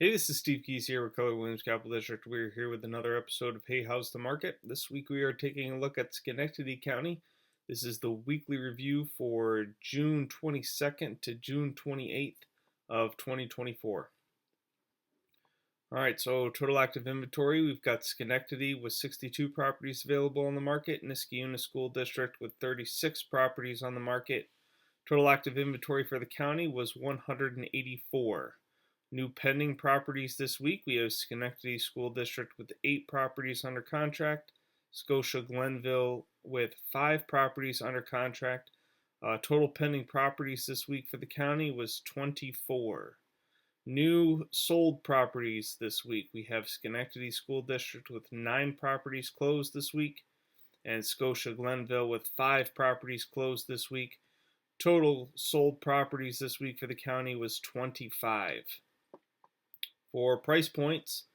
Hey, this is Steve Keys here with Keller Williams Capital District. We're here with another episode of Hey, How's the Market? This week we are taking a look at Schenectady County. This is the weekly review for June 22nd to June 28th of 2024. All right, so total active inventory, we've got Schenectady with 62 properties available on the market, Niskayuna School District with 36 properties on the market. Total active inventory for the county was 184. New pending properties this week, we have Schenectady School District with 8 properties under contract, Scotia Glenville with 5 properties under contract. Total pending properties this week for the county was 24. New sold properties this week, we have Schenectady School District with 9 properties closed this week, and Scotia Glenville with 5 properties closed this week. Total sold properties this week for the county was 25. For price points,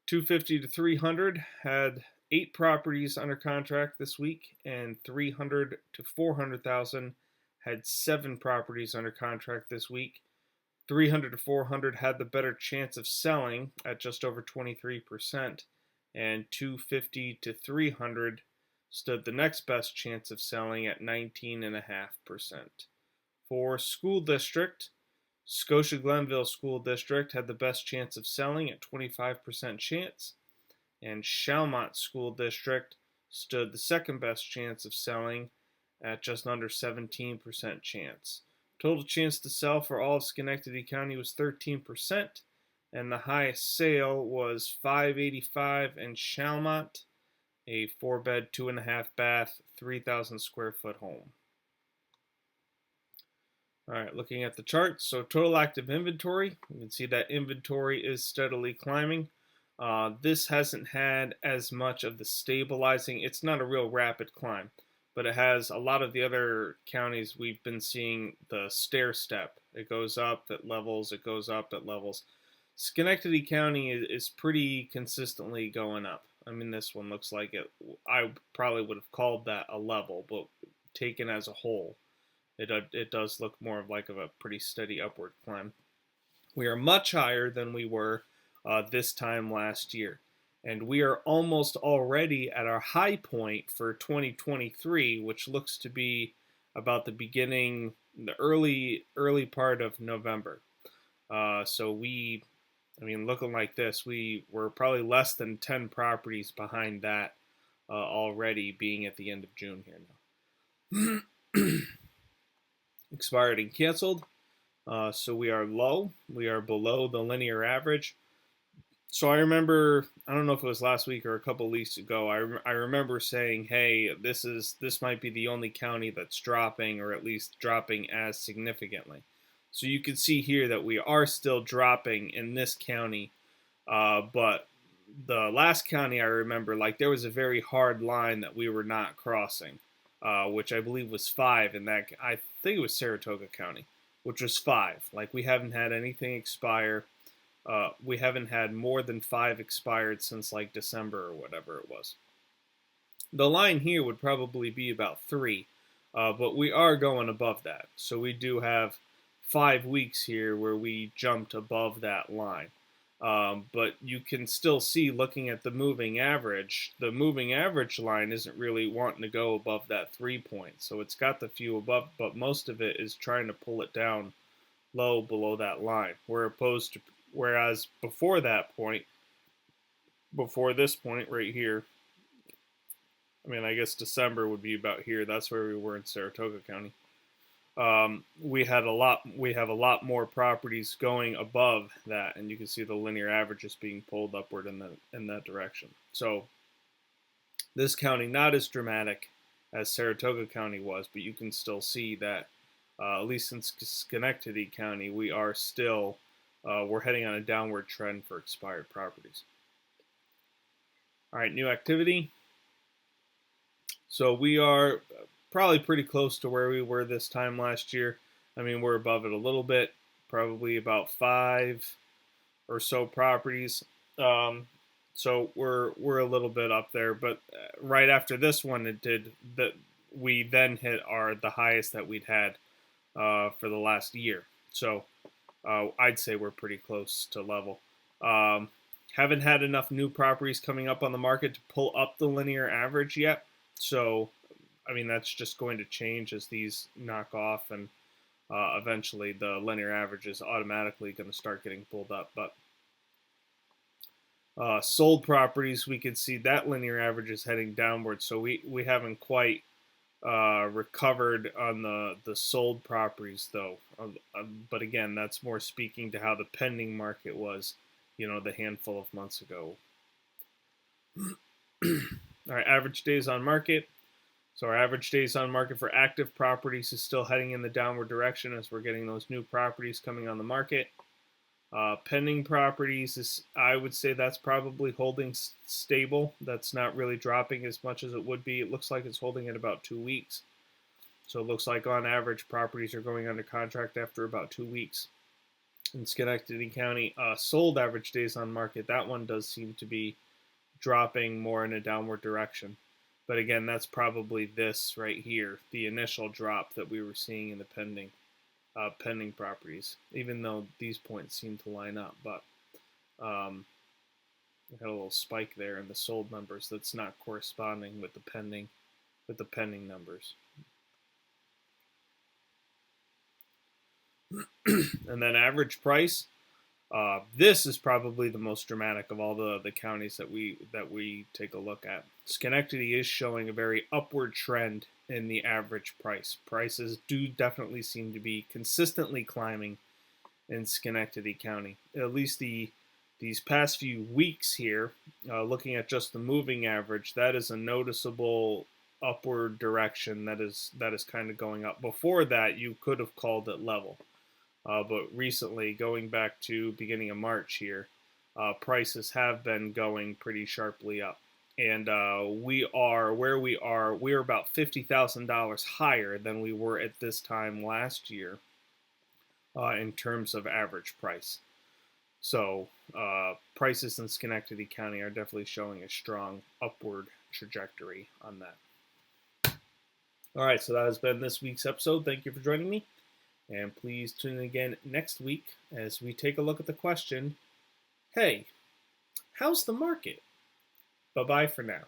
250 to 300 had 8 properties under contract this week, and 300 to 400,000 had 7 properties under contract this week. 300 to 400 had the better chance of selling at just over 23%, and 250 to 300 stood the next best chance of selling at 19.5%. For school district, Scotia Glenville School District had the best chance of selling at 25% chance, and Chalmont School District stood the second best chance of selling at just under 17% chance. Total chance to sell for all of Schenectady County was 13%, and the highest sale was 585 in Chalmont, a 4-bed, 2.5 bath, 3,000 square foot home. All right, looking at the charts, so total active inventory, you can see that inventory is steadily climbing. This hasn't had as much of the stabilizing. It's not a real rapid climb, but it has a lot of the other counties we've been seeing the stair step. It goes up, it levels, it goes up, it levels. Schenectady County is pretty consistently going up. I mean, this one looks like it. I probably would have called that a level, but taken as a whole, it does look more of a pretty steady upward climb. We are much higher than we were this time last year, and we are almost already at our high point for 2023, which looks to be about the beginning, the early part of November. Looking like this, we were probably less than 10 properties behind that already, being at the end of June here now. Expired and canceled. So we are low. We are below the linear average. So I remember, I don't know if it was last week or a couple of weeks ago, I remember saying, hey, this might be the only county that's dropping, or at least dropping as significantly. So you can see here that we are still dropping in this county, but the last county I remember, like, there was a very hard line that we were not crossing, which I believe was 5, and that I think it was Saratoga County, which was 5. Like, we haven't had anything expire. We haven't had more than 5 expired since like December or whatever it was. The line here would probably be about 3, but we are going above that. So we do have 5 weeks here where we jumped above that line. But you can still see, looking at the moving average line isn't really wanting to go above that 3 point. So it's got the few above, but most of it is trying to pull it down low below that line. Whereas before that point, before this point right here, I mean, I guess December would be about here. That's where we were in Saratoga County. We have a lot more properties going above that, and you can see the linear averages being pulled upward in that direction. So this county, not as dramatic as Saratoga County was, but you can still see that at least in Schenectady County, we are still we're heading on a downward trend for expired properties. All right, new activity. So we are probably pretty close to where we were this time last year. I mean, we're above it a little bit, probably about 5 or so properties. So we're a little bit up there, but right after this one, we then hit the highest that we'd had for the last year. So I'd say we're pretty close to level. Um, haven't had enough new properties coming up on the market to pull up the linear average yet. So, I mean, that's just going to change as these knock off, and eventually the linear average is automatically going to start getting pulled up. But sold properties, we can see that linear average is heading downward. So we haven't quite recovered on the sold properties though. But again, that's more speaking to how the pending market was, the handful of months ago. All right, average days on market. So our average days on market for active properties is still heading in the downward direction as we're getting those new properties coming on the market. Pending properties is, I would say, that's probably holding stable. That's not really dropping as much as it would be. It looks like it's holding at about 2 weeks. So it looks like on average properties are going under contract after about 2 weeks. In Schenectady County, sold average days on market, that one does seem to be dropping more in a downward direction. But again, that's probably this right here, the initial drop that we were seeing in the pending properties, even though these points seem to line up. But we had a little spike there in the sold numbers that's not corresponding with the pending numbers. And then average price. This is probably the most dramatic of all the counties that we take a look at. Schenectady is showing a very upward trend in the average price. Prices do definitely seem to be consistently climbing in Schenectady County. At least these past few weeks here, looking at just the moving average, that is a noticeable upward direction that is kind of going up. Before that, you could have called it level. But recently, going back to beginning of March here, prices have been going pretty sharply up. And we are about $50,000 higher than we were at this time last year in terms of average price. So prices in Schenectady County are definitely showing a strong upward trajectory on that. All right, so that has been this week's episode. Thank you for joining me. And please tune in again next week as we take a look at the question, hey, how's the market? Bye-bye for now.